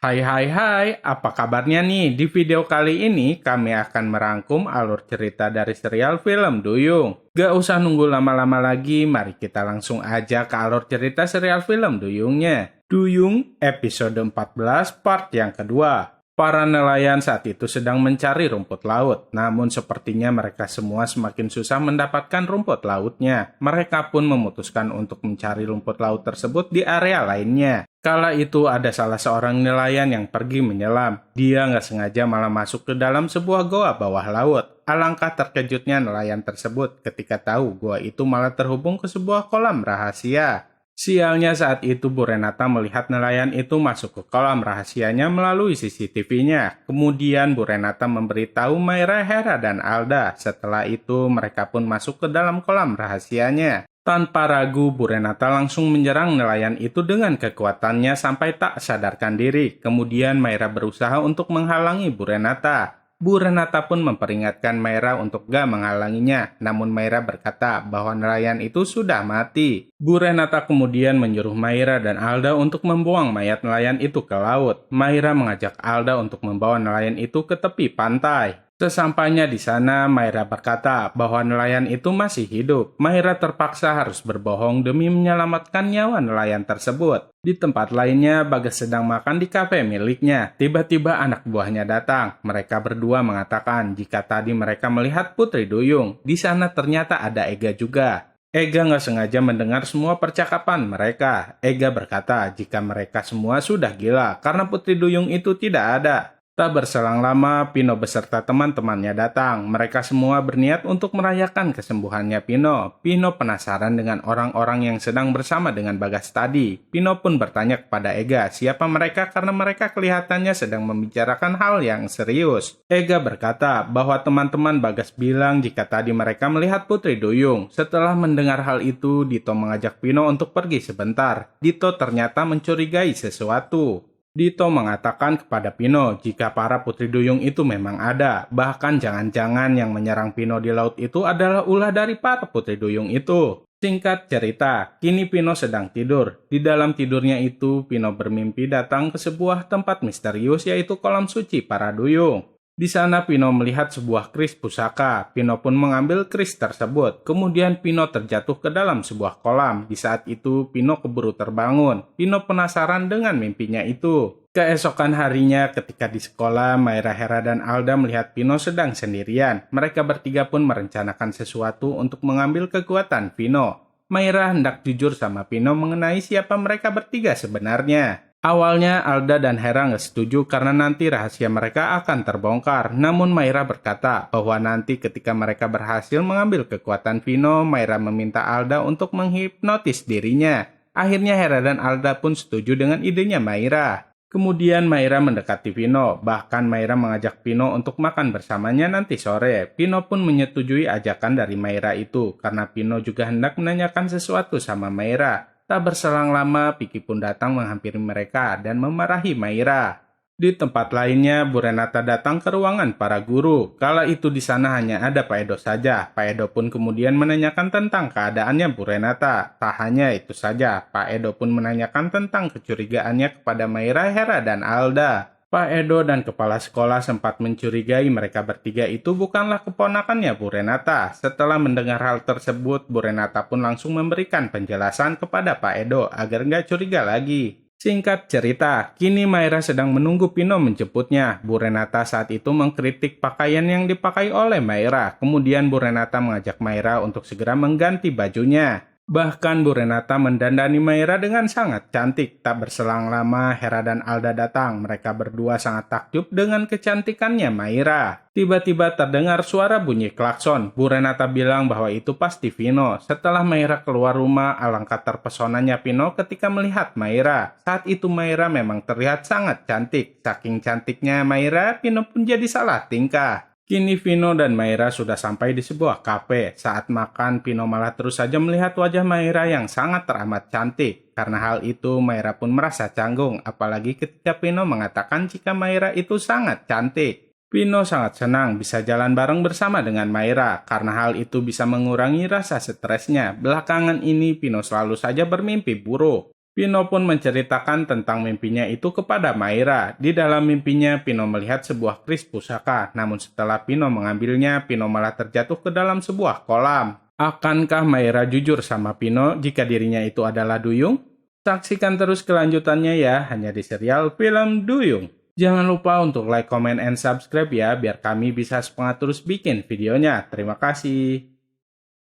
Hai hai hai, apa kabarnya nih? Di video kali ini kami akan merangkum alur cerita dari serial film Duyung. Gak usah nunggu lama-lama lagi, mari kita langsung aja ke alur cerita serial film Duyungnya. Duyung episode 14 part yang kedua. Para nelayan saat itu sedang mencari rumput laut, namun sepertinya mereka semua semakin susah mendapatkan rumput lautnya. Mereka pun memutuskan untuk mencari rumput laut tersebut di area lainnya. Kala itu ada salah seorang nelayan yang pergi menyelam. Dia nggak sengaja malah masuk ke dalam sebuah goa bawah laut. Alangkah terkejutnya nelayan tersebut ketika tahu goa itu malah terhubung ke sebuah kolam rahasia. Sialnya saat itu Bu Renata melihat nelayan itu masuk ke kolam rahasianya melalui CCTV-nya. Kemudian Bu Renata memberitahu Maira, Hera, dan Alda. Setelah itu mereka pun masuk ke dalam kolam rahasianya. Tanpa ragu, Bu Renata langsung menyerang nelayan itu dengan kekuatannya sampai tak sadarkan diri. Kemudian Maira berusaha untuk menghalangi Bu Renata. Bu Renata pun memperingatkan Maira untuk gak menghalanginya, namun Maira berkata bahwa nelayan itu sudah mati. Bu Renata kemudian menyuruh Maira dan Alda untuk membuang mayat nelayan itu ke laut. Maira mengajak Alda untuk membawa nelayan itu ke tepi pantai. Sesampainya di sana, Maira berkata bahwa nelayan itu masih hidup. Maira terpaksa harus berbohong demi menyelamatkan nyawa nelayan tersebut. Di tempat lainnya, Bagas sedang makan di kafe miliknya. Tiba-tiba anak buahnya datang. Mereka berdua mengatakan jika tadi mereka melihat Putri Duyung. Di sana ternyata ada Ega juga. Ega nggak sengaja mendengar semua percakapan mereka. Ega berkata jika mereka semua sudah gila karena Putri Duyung itu tidak ada. Tak berselang lama, Pino beserta teman-temannya datang. Mereka semua berniat untuk merayakan kesembuhannya Pino. Pino penasaran dengan orang-orang yang sedang bersama dengan Bagas tadi. Pino pun bertanya kepada Ega siapa mereka karena mereka kelihatannya sedang membicarakan hal yang serius. Ega berkata bahwa teman-teman Bagas bilang jika tadi mereka melihat Putri Duyung. Setelah mendengar hal itu, Dito mengajak Pino untuk pergi sebentar. Dito ternyata mencurigai sesuatu. Dito mengatakan kepada Pino jika para Putri Duyung itu memang ada. Bahkan jangan-jangan yang menyerang Pino di laut itu adalah ulah dari para Putri Duyung itu. Singkat cerita, kini Pino sedang tidur. Di dalam tidurnya itu, Pino bermimpi datang ke sebuah tempat misterius yaitu kolam suci para Duyung. Di sana Pino melihat sebuah keris pusaka. Pino pun mengambil keris tersebut. Kemudian Pino terjatuh ke dalam sebuah kolam. Di saat itu Pino keburu terbangun. Pino penasaran dengan mimpinya itu. Keesokan harinya ketika di sekolah, Maira, Hera, dan Alda melihat Pino sedang sendirian. Mereka bertiga pun merencanakan sesuatu untuk mengambil kekuatan Pino. Maira hendak jujur sama Pino mengenai siapa mereka bertiga sebenarnya. Awalnya Alda dan Hera nggak setuju karena nanti rahasia mereka akan terbongkar. Namun Maira berkata bahwa nanti ketika mereka berhasil mengambil kekuatan Pino, Maira meminta Alda untuk menghipnotis dirinya. Akhirnya Hera dan Alda pun setuju dengan idenya Maira. Kemudian Maira mendekati Pino, bahkan Maira mengajak Pino untuk makan bersamanya nanti sore. Pino pun menyetujui ajakan dari Maira itu, karena Pino juga hendak menanyakan sesuatu sama Maira. Tak berselang lama, Piki pun datang menghampiri mereka dan memarahi Maira. Di tempat lainnya, Bu Renata datang ke ruangan para guru. Kala itu di sana hanya ada Pak Edo saja. Pak Edo pun kemudian menanyakan tentang keadaannya Bu Renata. Tak hanya itu saja, Pak Edo pun menanyakan tentang kecurigaannya kepada Maira, Hera, dan Alda. Pak Edo dan kepala sekolah sempat mencurigai mereka bertiga itu bukanlah keponakannya Bu Renata. Setelah mendengar hal tersebut, Bu Renata pun langsung memberikan penjelasan kepada Pak Edo agar nggak curiga lagi. Singkat cerita, kini Maira sedang menunggu Pino menjemputnya. Bu Renata saat itu mengkritik pakaian yang dipakai oleh Maira. Kemudian Bu Renata mengajak Maira untuk segera mengganti bajunya. Bahkan Bu Renata mendandani Maira dengan sangat cantik. Tak berselang lama, Hera dan Alda datang. Mereka berdua sangat takjub dengan kecantikannya Maira. Tiba-tiba terdengar suara bunyi klakson. Bu Renata bilang bahwa itu pasti Pino. Setelah Maira keluar rumah, alangkah terpesonanya Pino ketika melihat Maira. Saat itu Maira memang terlihat sangat cantik. Saking cantiknya Maira, Pino pun jadi salah tingkah. Kini Pino dan Maira sudah sampai di sebuah kafe. Saat makan, Pino malah terus saja melihat wajah Maira yang sangat teramat cantik. Karena hal itu, Maira pun merasa canggung, apalagi ketika Pino mengatakan jika Maira itu sangat cantik. Pino sangat senang bisa jalan bareng bersama dengan Maira, karena hal itu bisa mengurangi rasa stresnya. Belakangan ini, Pino selalu saja bermimpi buruk. Pino pun menceritakan tentang mimpinya itu kepada Maira. Di dalam mimpinya, Pino melihat sebuah kris pusaka. Namun setelah Pino mengambilnya, Pino malah terjatuh ke dalam sebuah kolam. Akankah Maira jujur sama Pino jika dirinya itu adalah duyung? Saksikan terus kelanjutannya ya, hanya di serial Film Duyung. Jangan lupa untuk like, comment, and subscribe ya, biar kami bisa semangat terus bikin videonya. Terima kasih.